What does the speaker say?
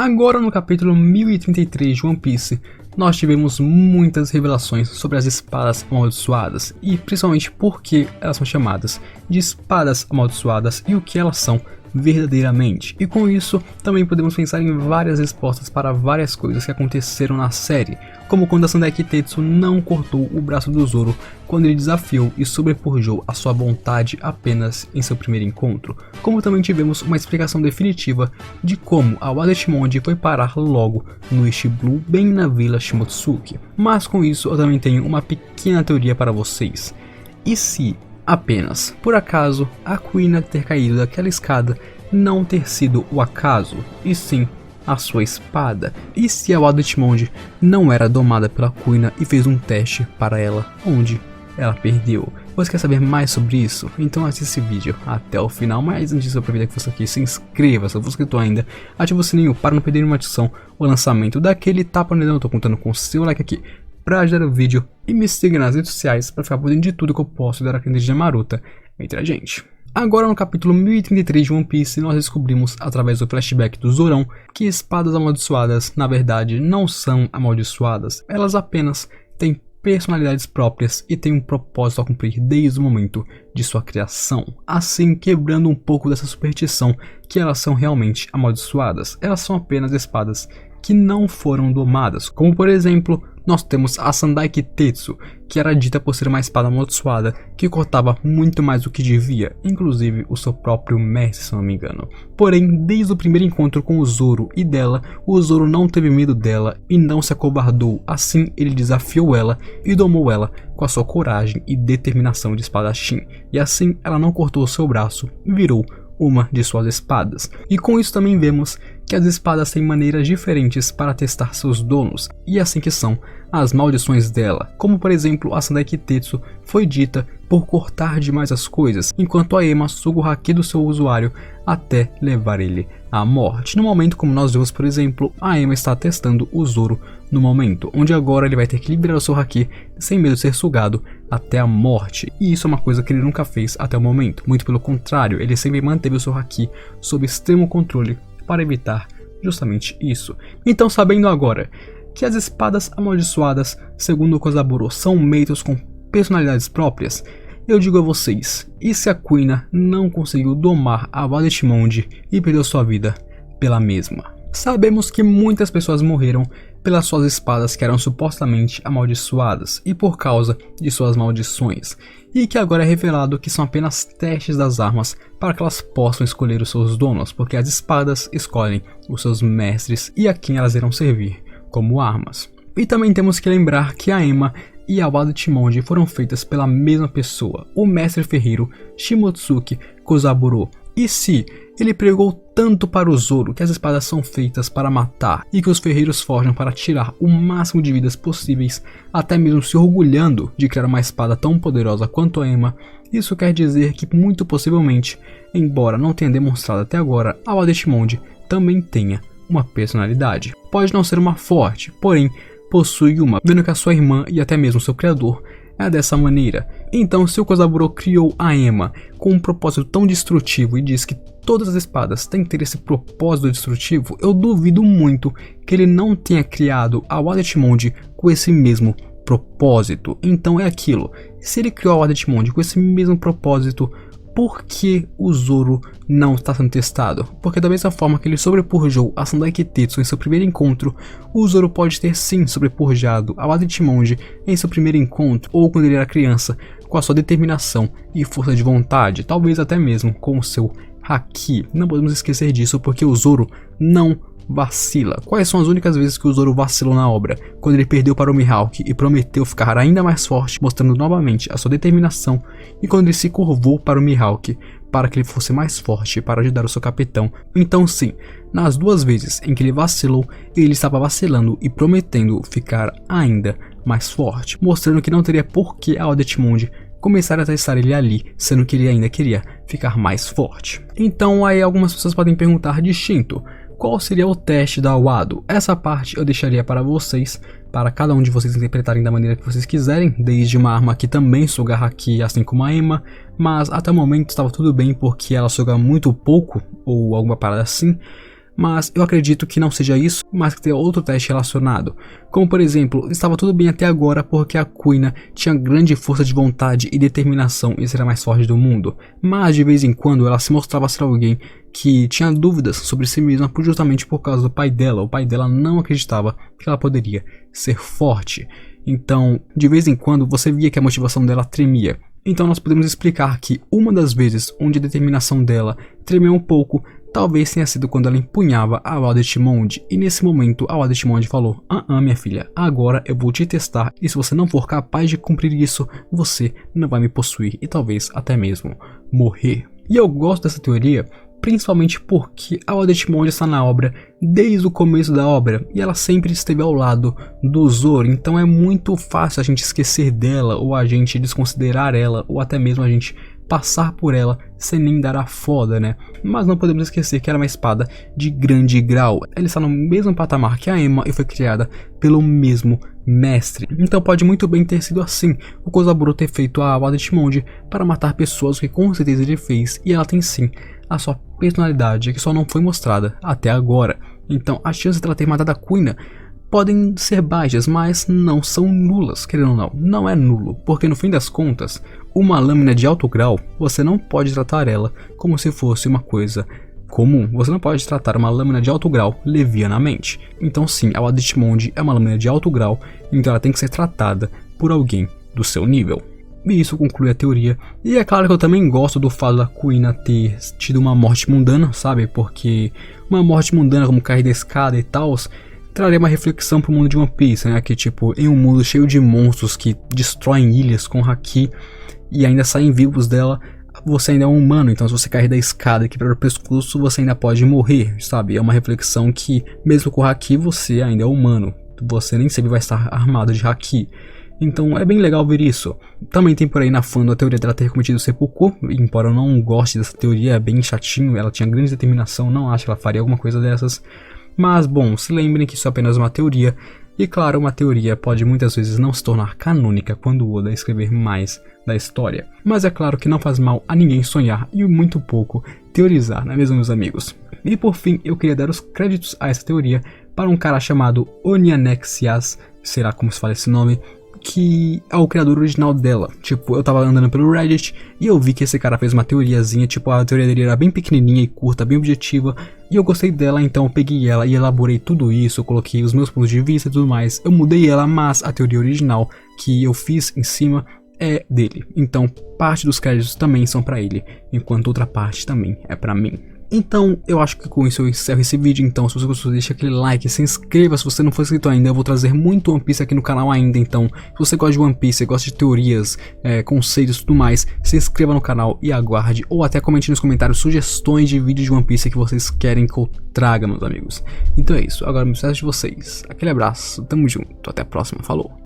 Agora no capítulo 1033 de One Piece, nós tivemos muitas revelações sobre as espadas amaldiçoadas e principalmente por que elas são chamadas de espadas amaldiçoadas e o que elas são verdadeiramente. E com isso também podemos pensar em várias respostas para várias coisas que aconteceram na série, como quando a Sandai Kitetsu não cortou o braço do Zoro quando ele desafiou e sobrepujou a sua vontade apenas em seu primeiro encontro, como também tivemos uma explicação definitiva de como a Wada Shimon foi parar logo no East Blue, bem na vila Shimotsuki. Mas com isso eu também tenho uma pequena teoria para vocês. E se apenas, por acaso, a Kuina ter caído daquela escada não ter sido o acaso, e sim a sua espada? E se a Wada Shimon não era domada pela Kuina e fez um teste para ela, onde ela perdeu? Você quer saber mais sobre isso? Então assista esse vídeo até o final, mas antes disso aproveita que você aqui, se inscreva se não for inscrito ainda, ative o sininho para não perder nenhuma adição ou lançamento daquele tapa no dedão. Eu tô contando com o seu like aqui para ajudar o vídeo e me siga nas redes sociais para ficar por dentro de tudo que eu posto dar aqui de Maruta entre a gente. Agora no capítulo 1033 de One Piece nós descobrimos através do flashback do Zorão que espadas amaldiçoadas na verdade não são amaldiçoadas, elas apenas têm personalidades próprias e têm um propósito a cumprir desde o momento de sua criação, assim quebrando um pouco dessa superstição que elas são realmente amaldiçoadas. Elas são apenas espadas que não foram domadas, como por exemplo nós temos a Sandai Kitetsu, que era dita por ser uma espada amaldiçoada que cortava muito mais do que devia, inclusive o seu próprio mestre, se não me engano. Porém, desde o primeiro encontro com o Zoro e dela, o Zoro não teve medo dela e não se acovardou, assim ele desafiou ela e domou ela com a sua coragem e determinação de espadachim, e assim ela não cortou seu braço e virou uma de suas espadas. E com isso também vemos que as espadas têm maneiras diferentes para testar seus donos, e assim que são as maldições dela, como por exemplo a Sandai Kitetsu foi dita por cortar demais as coisas, enquanto a Ema suga o haki do seu usuário até levar ele à morte. No momento, como nós vemos, por exemplo, a Ema está testando o Zoro no momento, onde agora ele vai ter que liberar o seu haki sem medo de ser sugado até a morte, e isso é uma coisa que ele nunca fez até o momento, muito pelo contrário, ele sempre manteve o seu haki sob extremo controle para evitar justamente isso. Então, sabendo agora que as espadas amaldiçoadas, segundo o Kozaburo, são meitos com personalidades próprias, eu digo a vocês, e se a Kuina não conseguiu domar a Wada Shimon e perdeu sua vida pela mesma? Sabemos que muitas pessoas morreram pelas suas espadas que eram supostamente amaldiçoadas e por causa de suas maldições, e que agora é revelado que são apenas testes das armas para que elas possam escolher os seus donos, porque as espadas escolhem os seus mestres e a quem elas irão servir como armas. E também temos que lembrar que a Ema e a Wada Shimon foram feitas pela mesma pessoa, o mestre ferreiro Shimotsuki Kozaburo. E se ele pregou tanto para o Zoro que as espadas são feitas para matar e que os ferreiros forjam para tirar o máximo de vidas possíveis, até mesmo se orgulhando de criar uma espada tão poderosa quanto a Ema, isso quer dizer que muito possivelmente, embora não tenha demonstrado até agora, a Wada Shimon também tenha uma personalidade. Pode não ser uma forte, porém possui uma, vendo que a sua irmã e até mesmo seu criador é dessa maneira. Então, se o Kozaburo criou a Ema com um propósito tão destrutivo e diz que todas as espadas têm que ter esse propósito destrutivo, eu duvido muito que ele não tenha criado a Wada Shimon com esse mesmo propósito. Então é aquilo, se ele criou a Wada Shimon com esse mesmo propósito, por que o Zoro não está sendo testado? Porque da mesma forma que ele sobrepujou a Sandai Kitetsu em seu primeiro encontro, o Zoro pode ter sim sobrepujado a Wada Shimon em seu primeiro encontro, ou quando ele era criança, com a sua determinação e força de vontade, talvez até mesmo com o seu haki. Não podemos esquecer disso porque o Zoro não vacila. Quais são as únicas vezes que o Zoro vacilou na obra? Quando ele perdeu para o Mihawk e prometeu ficar ainda mais forte, mostrando novamente a sua determinação, e quando ele se curvou para o Mihawk para que ele fosse mais forte para ajudar o seu capitão. Então sim, nas duas vezes em que ele vacilou, ele estava vacilando e prometendo ficar ainda mais forte, mostrando que não teria por que a Wada Shimon começar a testar ele ali, sendo que ele ainda queria ficar mais forte. Então aí algumas pessoas podem perguntar distinto, qual seria o teste da Wado? Essa parte eu deixaria para vocês, para cada um de vocês interpretarem da maneira que vocês quiserem, desde uma arma que também suga haki, assim como a Ema, mas até o momento estava tudo bem porque ela suga muito pouco, ou alguma parada assim, mas eu acredito que não seja isso, mas que tenha outro teste relacionado. Como por exemplo, estava tudo bem até agora porque a Kuina tinha grande força de vontade e determinação em ser a mais forte do mundo, mas de vez em quando ela se mostrava ser alguém que tinha dúvidas sobre si mesma justamente por causa do pai dela. O pai dela não acreditava que ela poderia ser forte. Então, de vez em quando, você via que a motivação dela tremia. Então nós podemos explicar que uma das vezes onde a determinação dela tremeu um pouco, talvez tenha sido quando ela empunhava a Aldecmonde. E nesse momento a Aldecmonde falou: minha filha, agora eu vou te testar e se você não for capaz de cumprir isso, você não vai me possuir e talvez até mesmo morrer. E eu gosto dessa teoria principalmente porque a Aldecmonde está na obra desde o começo da obra e ela sempre esteve ao lado do Zoro, então é muito fácil a gente esquecer dela ou a gente desconsiderar ela ou até mesmo a gente passar por ela sem nem dar a foda, né? Mas não podemos esquecer que era uma espada de grande grau. Ela está no mesmo patamar que a Emma e foi criada pelo mesmo mestre. Então pode muito bem ter sido assim. O Kozaburo ter feito a Aldecmonde para matar pessoas, que com certeza ele fez, e ela tem sim a sua personalidade, que só não foi mostrada até agora. Então as chances dela ter matado a Kuina podem ser baixas, mas não são nulas, querendo ou não. Não é nulo, porque no fim das contas, uma lâmina de alto grau, você não pode tratar ela como se fosse uma coisa comum. Você não pode tratar uma lâmina de alto grau levianamente. Então sim, a Aldecmonde é uma lâmina de alto grau, então ela tem que ser tratada por alguém do seu nível. E isso conclui a teoria. E é claro que eu também gosto do fato da Kuina ter tido uma morte mundana, sabe? Porque uma morte mundana como cair da escada e tal traria uma reflexão pro mundo de One Piece, né? Que tipo, em um mundo cheio de monstros que destroem ilhas com haki e ainda saem vivos dela, você ainda é um humano. Então se você cair da escada e quebrar o pescoço, você ainda pode morrer, sabe? É uma reflexão que mesmo com haki você ainda é humano. Você nem sempre vai estar armado de haki. Então é bem legal ver isso. Também tem por aí na fandom a teoria dela ter cometido seppuku, embora eu não goste dessa teoria, é bem chatinho, ela tinha grande determinação, não acho que ela faria alguma coisa dessas. Mas bom, se lembrem que isso é apenas uma teoria, e claro, uma teoria pode muitas vezes não se tornar canônica quando o Oda escrever mais da história. Mas é claro que não faz mal a ninguém sonhar e muito pouco teorizar, não é mesmo, meus amigos? E por fim, eu queria dar os créditos a essa teoria para um cara chamado Onianexias, será como se fala esse nome, que é o criador original dela. Tipo, eu tava andando pelo Reddit e eu vi que esse cara fez uma teoriazinha, tipo, a teoria dele era bem pequenininha e curta, bem objetiva, e eu gostei dela, então eu peguei ela e elaborei tudo isso, eu coloquei os meus pontos de vista e tudo mais, eu mudei ela, mas a teoria original que eu fiz em cima é dele, então parte dos créditos também são pra ele, enquanto outra parte também é pra mim. Então, eu acho que com isso eu encerro esse vídeo. Então, se você gostou, deixa aquele like, se inscreva se você não for inscrito ainda. Eu vou trazer muito One Piece aqui no canal ainda. Então, se você gosta de One Piece, gosta de teorias, conceitos e tudo mais, se inscreva no canal e aguarde. Ou até comente nos comentários sugestões de vídeos de One Piece que vocês querem que eu traga, meus amigos. Então é isso, agora me despeço de vocês. Aquele abraço, tamo junto, até a próxima, falou!